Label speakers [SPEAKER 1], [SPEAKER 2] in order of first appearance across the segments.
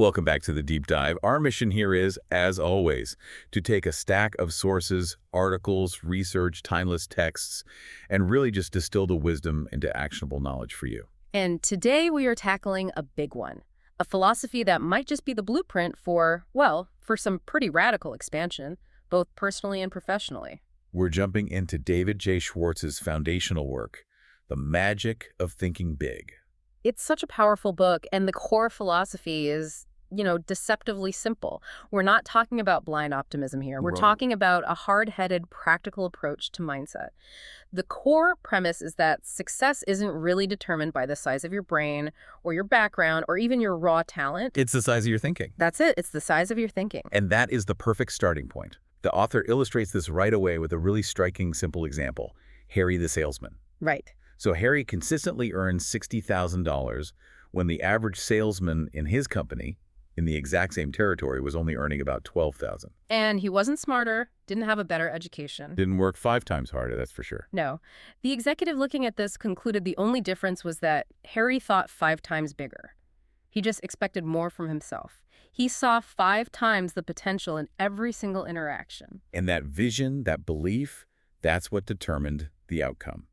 [SPEAKER 1] Welcome back to the Deep Dive. Our mission here is, as always, to take a stack of sources, articles, research, timeless texts, and really just distill the wisdom into actionable knowledge for you.
[SPEAKER 2] And today we are tackling a big one, a philosophy that might just be the blueprint for, well, for some pretty radical expansion, both personally and professionally.
[SPEAKER 1] We're jumping into David J. Schwartz's foundational work, The Magic of Thinking Big.
[SPEAKER 2] It's such a powerful book, and the core philosophy is, deceptively simple. We're not talking about blind optimism here. We're
[SPEAKER 1] Right.
[SPEAKER 2] talking about a hard-headed, practical approach to mindset. The core premise is that success isn't really determined by the size of your brain or your background or even your raw talent.
[SPEAKER 1] It's the size of your thinking.
[SPEAKER 2] That's it. It's the size of your thinking.
[SPEAKER 1] And that is the perfect starting point. The author illustrates this right away with a really striking, simple example, Harry the salesman.
[SPEAKER 2] Right.
[SPEAKER 1] So Harry consistently earned $60,000 when the average salesman in his company, in the exact same territory, was only earning about $12,000.
[SPEAKER 2] And he wasn't smarter, didn't have a better education.
[SPEAKER 1] Didn't work 5 times harder, that's for sure.
[SPEAKER 2] No. The executive looking at this concluded the only difference was that Harry thought 5 times bigger. He just expected more from himself. He saw 5 times the potential in every single interaction.
[SPEAKER 1] And that vision, that belief, that's what determined the outcome.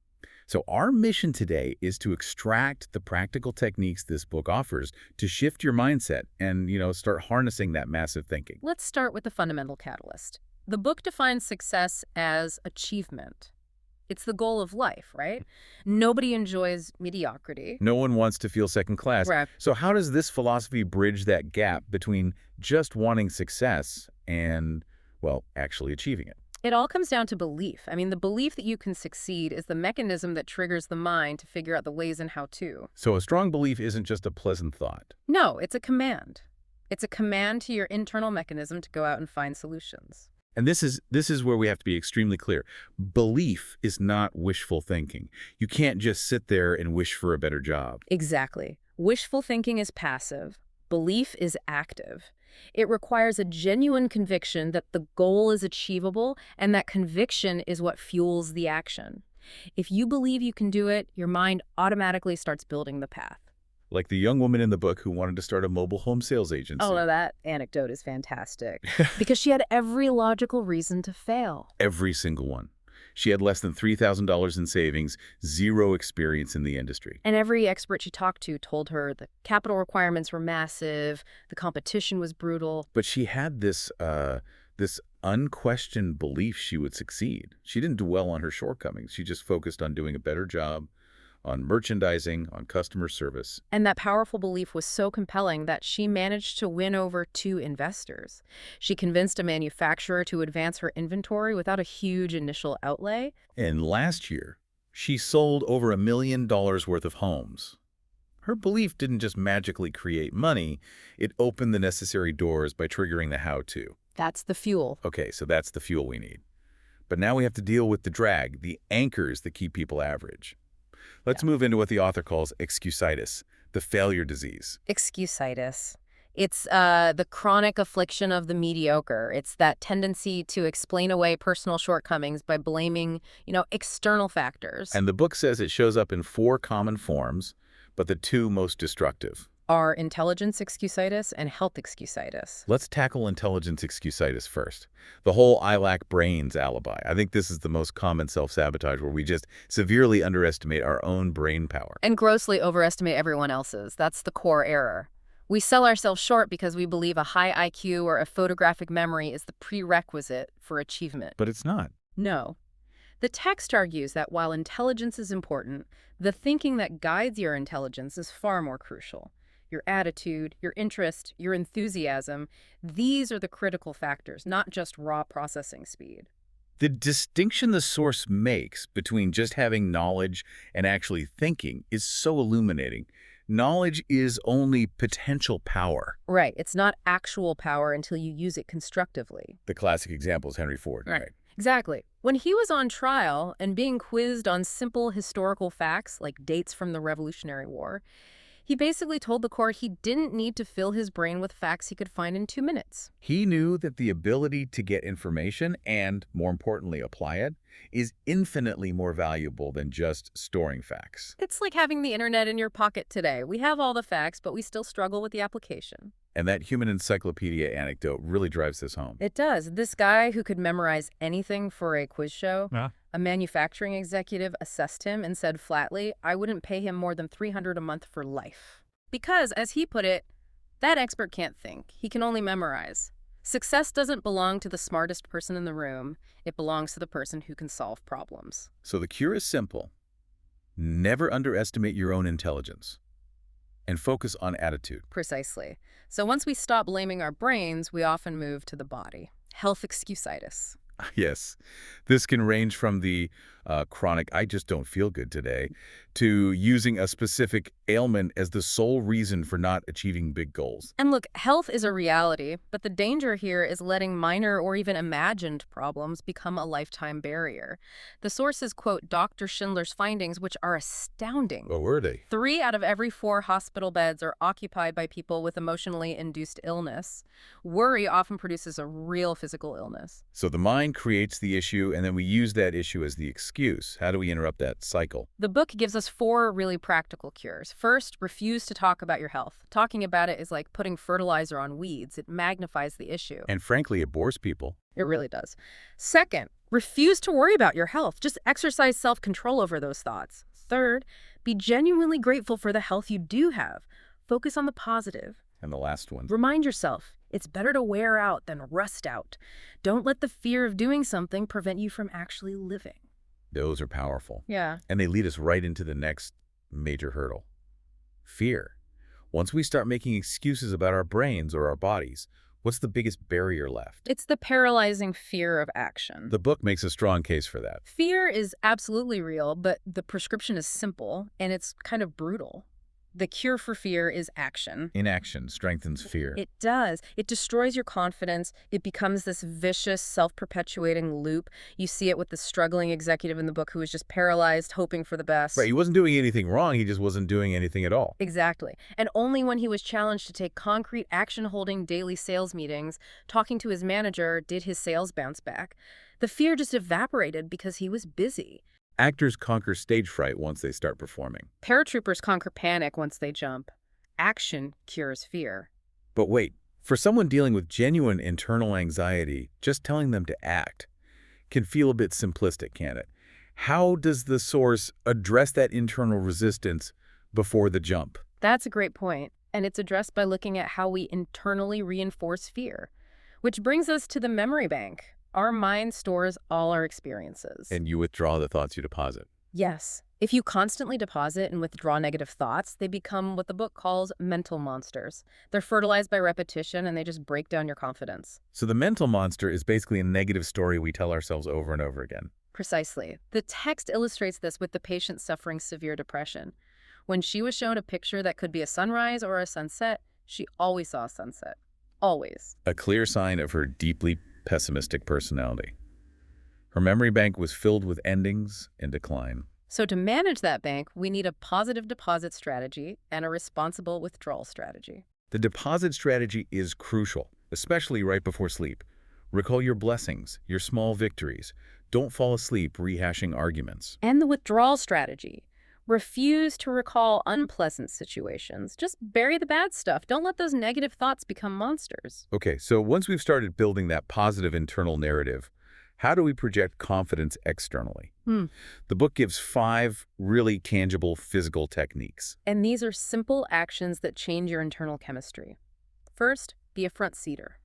[SPEAKER 1] So our mission today is to extract the practical techniques this book offers to shift your mindset and, start harnessing that massive thinking.
[SPEAKER 2] Let's start with the fundamental catalyst. The book defines success as achievement. It's the goal of life, right? Nobody enjoys mediocrity.
[SPEAKER 1] No one wants to feel second class.
[SPEAKER 2] Right.
[SPEAKER 1] So how does this philosophy bridge that gap between just wanting success and, well, actually achieving it?
[SPEAKER 2] It all comes down to belief. The belief that you can succeed is the mechanism that triggers the mind to figure out the ways and how to.
[SPEAKER 1] So a strong belief isn't just a pleasant thought.
[SPEAKER 2] No, it's a command. It's a command to your internal mechanism to go out and find solutions.
[SPEAKER 1] And this is where we have to be extremely clear. Belief is not wishful thinking. You can't just sit there and wish for a better job.
[SPEAKER 2] Exactly. Wishful thinking is passive. Belief is active. It requires a genuine conviction that the goal is achievable, and that conviction is what fuels the action. If you believe you can do it, your mind automatically starts building the path.
[SPEAKER 1] Like the young woman in the book who wanted to start a mobile home sales agency.
[SPEAKER 2] Oh, that anecdote is fantastic. Because she had every logical reason to fail.
[SPEAKER 1] Every single one. She had less than $3,000 in savings, 0 experience in the industry.
[SPEAKER 2] And every expert she talked to told her the capital requirements were massive, the competition was brutal.
[SPEAKER 1] But she had this unquestioned belief she would succeed. She didn't dwell on her shortcomings. She just focused on doing a better job, on merchandising, on customer service.
[SPEAKER 2] And that powerful belief was so compelling that she managed to win over 2 investors. She convinced a manufacturer to advance her inventory without a huge initial outlay.
[SPEAKER 1] And last year, she sold over $1 million worth of homes. Her belief didn't just magically create money, it opened the necessary doors by triggering the how-to.
[SPEAKER 2] That's the fuel.
[SPEAKER 1] Okay, so that's the fuel we need. But now we have to deal with the drag, the anchors that keep people average. Let's move into what the author calls excusitis, the failure disease.
[SPEAKER 2] Excusitis. It's the chronic affliction of the mediocre. It's that tendency to explain away personal shortcomings by blaming, external factors.
[SPEAKER 1] And the book says it shows up in 4 common forms, but the 2 most destructive
[SPEAKER 2] are intelligence excusitis and health excusitis.
[SPEAKER 1] Let's tackle intelligence excusitis first. The whole "I lack brains" alibi. I think this is the most common self-sabotage, where we just severely underestimate our own brain power.
[SPEAKER 2] And grossly overestimate everyone else's. That's the core error. We sell ourselves short because we believe a high IQ or a photographic memory is the prerequisite for achievement.
[SPEAKER 1] But it's not.
[SPEAKER 2] No. The text argues that while intelligence is important, the thinking that guides your intelligence is far more crucial. Your attitude, your interest, your enthusiasm, these are the critical factors, not just raw processing speed.
[SPEAKER 1] The distinction the source makes between just having knowledge and actually thinking is so illuminating. Knowledge is only potential power.
[SPEAKER 2] Right. It's not actual power until you use it constructively.
[SPEAKER 1] The classic example is Henry Ford.
[SPEAKER 2] Right. Exactly. When he was on trial and being quizzed on simple historical facts like dates from the Revolutionary War, he basically told the court he didn't need to fill his brain with facts he could find in 2 minutes.
[SPEAKER 1] He knew that the ability to get information and, more importantly, apply it is infinitely more valuable than just storing facts.
[SPEAKER 2] It's like having the internet in your pocket today. We have all the facts, but we still struggle with the application.
[SPEAKER 1] And that human encyclopedia anecdote really drives this home.
[SPEAKER 2] It does. This guy who could memorize anything for a quiz show,
[SPEAKER 3] Yeah.
[SPEAKER 2] a manufacturing executive assessed him and said flatly, I wouldn't pay him more than $300 a month for life. Because, as he put it, that expert can't think. He can only memorize. Success doesn't belong to the smartest person in the room. It belongs to the person who can solve problems.
[SPEAKER 1] So the cure is simple. Never underestimate your own intelligence and focus on attitude.
[SPEAKER 2] Precisely. So once we stop blaming our brains, we often move to the body. Health excusitis.
[SPEAKER 1] Yes, this can range from the chronic, I just don't feel good today, to using a specific ailment as the sole reason for not achieving big goals.
[SPEAKER 2] And look, health is a reality, but the danger here is letting minor or even imagined problems become a lifetime barrier. The sources quote Dr. Schindler's findings, which are astounding.
[SPEAKER 1] Oh, were they?
[SPEAKER 2] 3 out of every 4 hospital beds are occupied by people with emotionally induced illness. Worry often produces a real physical illness.
[SPEAKER 1] So the mind creates the issue, and then we use that issue as the excuse. How do we interrupt that cycle?
[SPEAKER 2] The book gives us 4 really practical cures. First, refuse to talk about your health. Talking about it is like putting fertilizer on weeds. It magnifies the issue.
[SPEAKER 1] And frankly, it bores people.
[SPEAKER 2] It really does. Second, refuse to worry about your health. Just exercise self-control over those thoughts. Third, be genuinely grateful for the health you do have. Focus on the positive.
[SPEAKER 1] And the last one.
[SPEAKER 2] Remind yourself, it's better to wear out than rust out. Don't let the fear of doing something prevent you from actually living.
[SPEAKER 1] Those are powerful.
[SPEAKER 2] Yeah.
[SPEAKER 1] And they lead us right into the next major hurdle. Fear. Once we start making excuses about our brains or our bodies, what's the biggest barrier left?
[SPEAKER 2] It's the paralyzing fear of action.
[SPEAKER 1] The book makes a strong case for that.
[SPEAKER 2] Fear is absolutely real, but the prescription is simple and it's kind of brutal. The cure for fear is action.
[SPEAKER 1] Inaction strengthens fear.
[SPEAKER 2] It does. It destroys your confidence. It becomes this vicious, self-perpetuating loop. You see it with the struggling executive in the book who was just paralyzed, hoping for the best.
[SPEAKER 1] Right, he wasn't doing anything wrong, he just wasn't doing anything at all.
[SPEAKER 2] Exactly. And only when he was challenged to take concrete action-holding daily sales meetings, talking to his manager, did his sales bounce back. The fear just evaporated because he was busy.
[SPEAKER 1] Actors conquer stage fright once they start performing.
[SPEAKER 2] Paratroopers conquer panic once they jump. Action cures fear.
[SPEAKER 1] But wait, for someone dealing with genuine internal anxiety, just telling them to act can feel a bit simplistic, can't it? How does the source address that internal resistance before the jump?
[SPEAKER 2] That's a great point, and it's addressed by looking at how we internally reinforce fear. Which brings us to the memory bank. Our mind stores all our experiences.
[SPEAKER 1] And you withdraw the thoughts you deposit.
[SPEAKER 2] Yes. If you constantly deposit and withdraw negative thoughts, they become what the book calls mental monsters. They're fertilized by repetition, and they just break down your confidence.
[SPEAKER 1] So the mental monster is basically a negative story we tell ourselves over and over again.
[SPEAKER 2] Precisely. The text illustrates this with the patient suffering severe depression. When she was shown a picture that could be a sunrise or a sunset, she always saw a sunset. Always.
[SPEAKER 1] A clear sign of her deeply pessimistic personality. Her memory bank was filled with endings and decline.
[SPEAKER 2] So to manage that bank, we need a positive deposit strategy and a responsible withdrawal strategy.
[SPEAKER 1] The deposit strategy is crucial, especially right before sleep. Recall your blessings, your small victories. Don't fall asleep rehashing arguments.
[SPEAKER 2] And the withdrawal strategy. Refuse to recall unpleasant situations. Just bury the bad stuff. Don't let those negative thoughts become monsters.
[SPEAKER 1] Okay, so once we've started building that positive internal narrative, how do we project confidence externally? The book gives 5 really tangible physical techniques.
[SPEAKER 2] And these are simple actions that change your internal chemistry. First, be a front seater.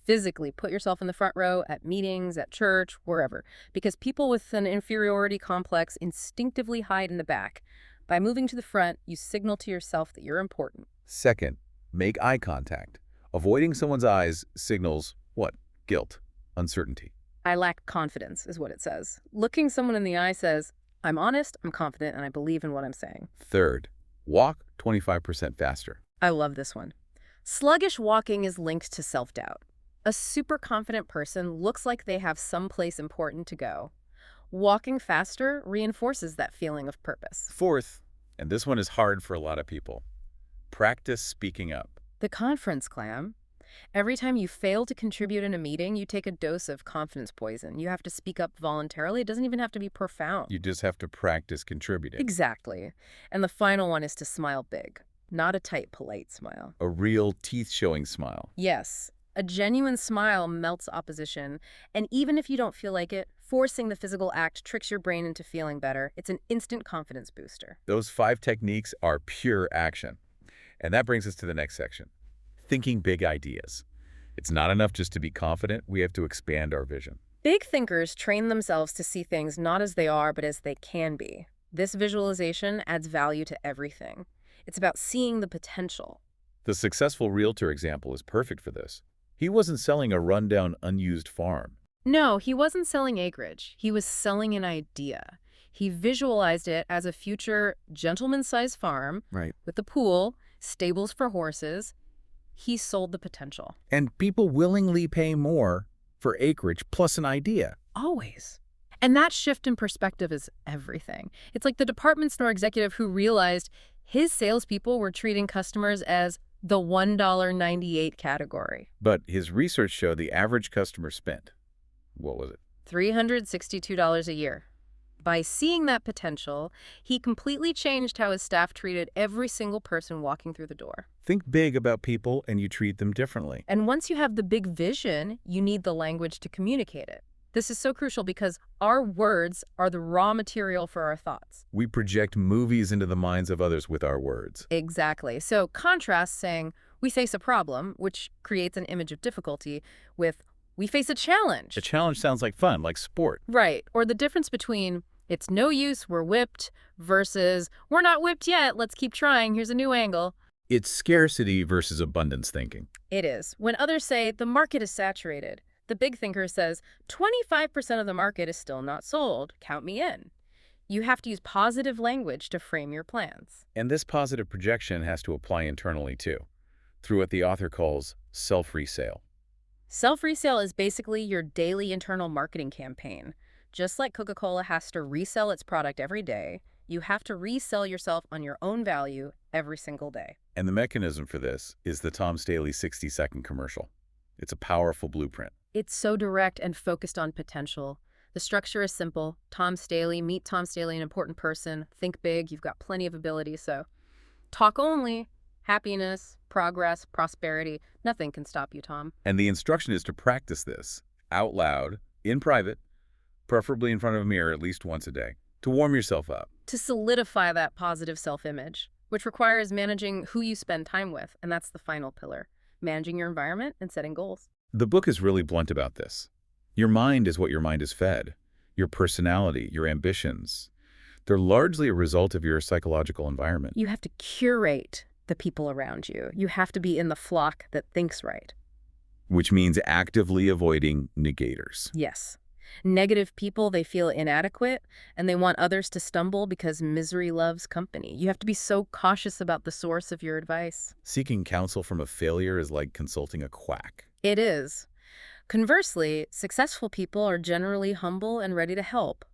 [SPEAKER 2] Physically put yourself in the front row at meetings, at church, wherever, because people with an inferiority complex instinctively hide in the back. By moving to the front, you signal to yourself that you're important.
[SPEAKER 1] Second, make eye contact. Avoiding someone's eyes signals what? Guilt, uncertainty.
[SPEAKER 2] I lack confidence, is what it says. Looking someone in the eye says, I'm honest, I'm confident, and I believe in what I'm saying.
[SPEAKER 1] Third, walk 25% faster.
[SPEAKER 2] I love this one. Sluggish walking is linked to self-doubt. A super confident person looks like they have someplace important to go. Walking faster reinforces that feeling of purpose.
[SPEAKER 1] Fourth, and this one is hard for a lot of people, practice speaking up.
[SPEAKER 2] The conference clam. Every time you fail to contribute in a meeting, you take a dose of confidence poison. You have to speak up voluntarily. It doesn't even have to be profound.
[SPEAKER 1] You just have to practice contributing.
[SPEAKER 2] Exactly. And the final one is to smile big. not a tight, polite smile.
[SPEAKER 1] A real teeth-showing smile.
[SPEAKER 2] Yes, a genuine smile melts opposition, and even if you don't feel like it, forcing the physical act tricks your brain into feeling better. It's an instant confidence booster.
[SPEAKER 1] Those 5 techniques are pure action. And that brings us to the next section. Thinking big ideas. It's not enough just to be confident. We have to expand our vision.
[SPEAKER 2] Big thinkers train themselves to see things not as they are, but as they can be. This visualization adds value to everything. It's about seeing the potential.
[SPEAKER 1] The successful realtor example is perfect for this. He wasn't selling a rundown, unused farm.
[SPEAKER 2] No, he wasn't selling acreage. He was selling an idea. He visualized it as a future gentleman-sized farm
[SPEAKER 1] Right.
[SPEAKER 2] with a pool, stables for horses. He sold the potential.
[SPEAKER 1] And people willingly pay more for acreage plus an idea.
[SPEAKER 2] Always. And that shift in perspective is everything. It's like the department store executive who realized his salespeople were treating customers as the $1.98 category.
[SPEAKER 1] But his research showed the average customer spent, what was it?
[SPEAKER 2] $362 a year. By seeing that potential, he completely changed how his staff treated every single person walking through the door.
[SPEAKER 1] Think big about people and you treat them differently.
[SPEAKER 2] And once you have the big vision, you need the language to communicate it. This is so crucial because our words are the raw material for our thoughts.
[SPEAKER 1] We project movies into the minds of others with our words.
[SPEAKER 2] Exactly. So contrast saying, we face a problem, which creates an image of difficulty, with, we face a challenge.
[SPEAKER 1] A challenge sounds like fun, like sport.
[SPEAKER 2] Right. Or the difference between, it's no use, we're whipped, versus, we're not whipped yet, let's keep trying, here's a new angle.
[SPEAKER 1] It's scarcity versus abundance thinking.
[SPEAKER 2] It is. When others say, the market is saturated, the big thinker says, 25% of the market is still not sold, count me in. You have to use positive language to frame your plans.
[SPEAKER 1] And this positive projection has to apply internally too, through what the author calls self-resale.
[SPEAKER 2] Self-resale is basically your daily internal marketing campaign. Just like Coca-Cola has to resell its product every day, you have to resell yourself on your own value every single day.
[SPEAKER 1] And the mechanism for this is the Tom Staley 60-second commercial. It's a powerful blueprint.
[SPEAKER 2] It's so direct and focused on potential. The structure is simple. Tom Staley, meet Tom Staley, an important person. Think big, you've got plenty of ability, so talk only. Happiness, progress, prosperity, nothing can stop you, Tom.
[SPEAKER 1] And the instruction is to practice this out loud, in private, preferably in front of a mirror at least once a day, to warm yourself up.
[SPEAKER 2] To solidify that positive self-image, which requires managing who you spend time with, and that's the final pillar, managing your environment and setting goals.
[SPEAKER 1] The book is really blunt about this. Your mind is what your mind is fed. Your personality, your ambitions, they're largely a result of your psychological environment.
[SPEAKER 2] You have to curate the people around you. You have to be in the flock that thinks right.
[SPEAKER 1] Which means actively avoiding negators.
[SPEAKER 2] Yes. Negative people, they feel inadequate, and they want others to stumble because misery loves company. You have to be so cautious about the source of your advice.
[SPEAKER 1] Seeking counsel from a failure is like consulting a quack.
[SPEAKER 2] It is. Conversely, successful people are generally humble and ready to help.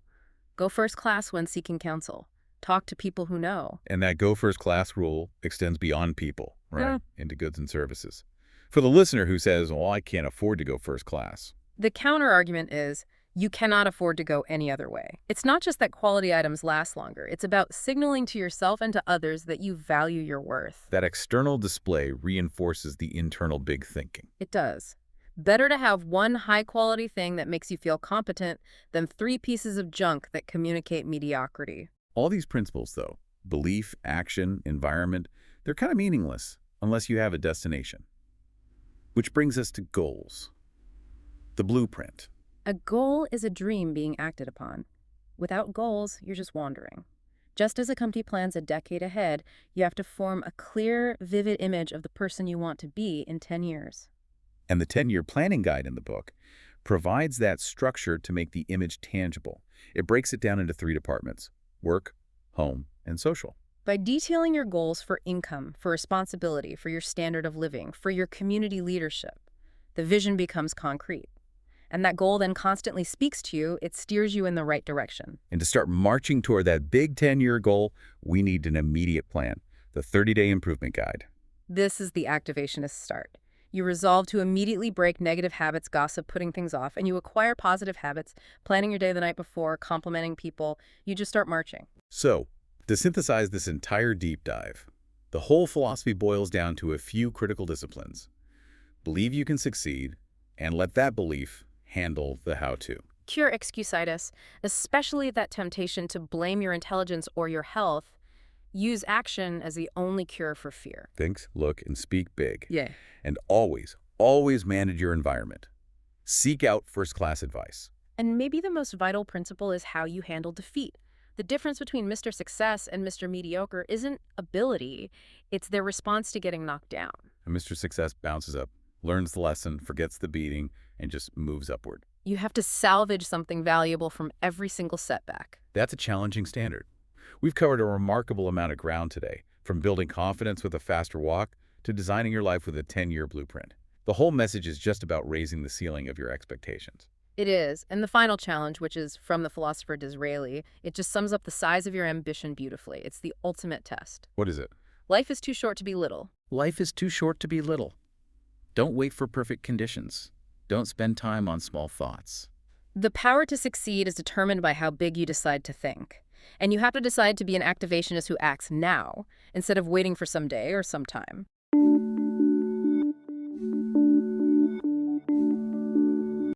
[SPEAKER 2] Go first class when seeking counsel. Talk to people who know.
[SPEAKER 1] And that go first class rule extends beyond people, right, into goods and services. For the listener who says, well, I can't afford to go first class.
[SPEAKER 2] The counter-argument is, you cannot afford to go any other way. It's not just that quality items last longer. It's about signaling to yourself and to others that you value your worth.
[SPEAKER 1] That external display reinforces the internal big thinking.
[SPEAKER 2] It does. Better to have one high-quality thing that makes you feel competent than 3 pieces of junk that communicate mediocrity.
[SPEAKER 1] All these principles, though, belief, action, environment, they're kind of meaningless unless you have a destination. Which brings us to goals. The blueprint.
[SPEAKER 2] A goal is a dream being acted upon. Without goals, you're just wandering. Just as a company plans a decade ahead, you have to form a clear, vivid image of the person you want to be in 10 years.
[SPEAKER 1] And the 10-year planning guide in the book provides that structure to make the image tangible. It breaks it down into 3 departments: work, home, and social.
[SPEAKER 2] By detailing your goals for income, for responsibility, for your standard of living, for your community leadership, the vision becomes concrete. And that goal then constantly speaks to you. It steers you in the right direction.
[SPEAKER 1] And to start marching toward that big 10-year goal, we need an immediate plan, the 30-day improvement guide.
[SPEAKER 2] This is the activationist start. You resolve to immediately break negative habits, gossip, putting things off, and you acquire positive habits, planning your day the night before, complimenting people. You just start marching.
[SPEAKER 1] So, to synthesize this entire deep dive, The whole philosophy boils down to a few critical disciplines. Believe you can succeed, and let that belief handle the how-to.
[SPEAKER 2] Cure excusitis, especially that temptation to blame your intelligence or your health. Use action as the only cure for fear.
[SPEAKER 1] Think, look, and speak big.
[SPEAKER 2] Yeah.
[SPEAKER 1] And always, always manage your environment. Seek out first-class advice.
[SPEAKER 2] And maybe the most vital principle is how you handle defeat. The difference between Mr. Success and Mr. Mediocre isn't ability, it's their response to getting knocked down.
[SPEAKER 1] And Mr. Success bounces up, learns the lesson, forgets the beating, and just moves upward.
[SPEAKER 2] You have to salvage something valuable from every single setback.
[SPEAKER 1] That's a challenging standard. We've covered a remarkable amount of ground today, from building confidence with a faster walk to designing your life with a 10-year blueprint. The whole message is just about raising the ceiling of your expectations.
[SPEAKER 2] It is. And the final challenge, which is from the philosopher Disraeli, it just sums up the size of your ambition beautifully. It's the ultimate test.
[SPEAKER 1] What is it?
[SPEAKER 2] Life is too short to be little.
[SPEAKER 1] Life is too short to be little. Don't wait for perfect conditions. Don't spend time on small thoughts.
[SPEAKER 2] The power to succeed is determined by how big you decide to think. And you have to decide to be an activationist who acts now, instead of waiting for some day or some time.